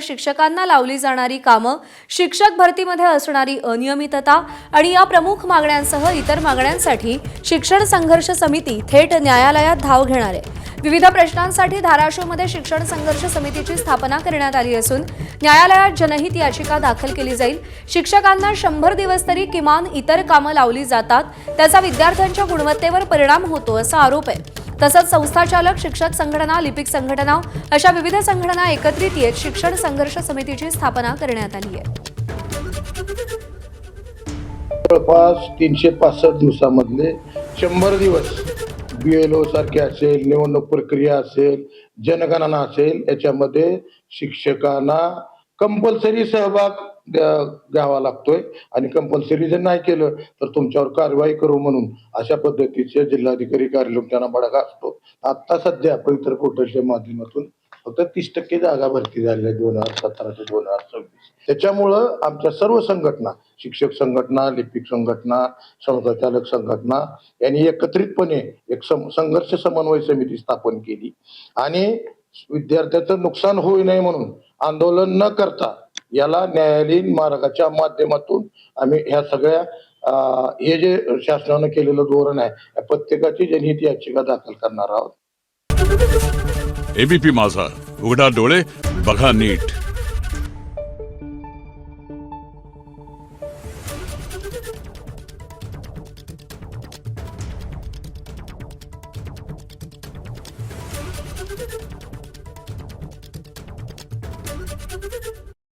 शिक्षकांना लावली जाणारी कामं, शिक्षक भरतीमध्ये असणारी अनियमितता आणि या प्रमुख मागण्यांसह इतर मागण्यांसाठी शिक्षण संघर्ष समिती थेट न्यायालयात धाव घेणार आहे। विविध प्रश्नांसाठी धाराशिवमध्ये शिक्षण संघर्ष समितीची स्थापना करण्यात आली असून न्यायालयात जनहित याचिका दाखल केली जाईल। शिक्षकांना 100 दिवस तरी किमान इतर कामं लावली जातात, त्याचा विद्यार्थ्यांच्या गुणवत्तेवर परिणाम होतो असा आरोप आहे। तसंच संस्थाचालक, शिक्षक संघटना, लिपिक संघटना अशा विविध संघटना एकत्रित येत शिक्षण संघर्ष समितीची स्थापना करण्यात आली आहे। जवळपास 365 दिवसामधले 100 दिवस BLO सारखे असेल, निवडणूक प्रक्रिया असेल, जनगणना असेल, याच्यामध्ये शिक्षकांना कंपल्सरी सहभाग घ्यावा लागतोय आणि कंपल्सरी जर नाही केलं तर तुमच्यावर कारवाई करू म्हणून अशा पद्धतीचे जिल्हाधिकारी कार्यालय त्यांना बडगा असतो। आता सध्या पवित्र पोर्टलच्या माध्यमातून फक्त 30% जागा भरती झाल्या 2017 ते 2026। त्याच्यामुळं आमच्या सर्व संघटना, शिक्षक संघटना, लिपिक संघटना, संस्थाचालक संघटना यांनी एकत्रितपणे एक संघर्ष समन्वय समिती स्थापन केली आणि विद्यार्थ्याचं नुकसान होऊ नये म्हणून आंदोलन न करता याला न्यायालयीन मार्गाच्या माध्यमातून आम्ही ह्या सगळ्या हे जे शासनानं केलेलं धोरण आहे या प्रत्येकाची जनहित याचिका दाखल करणार आहोत। ABP माझा, उघडा डोळे बघा नीट।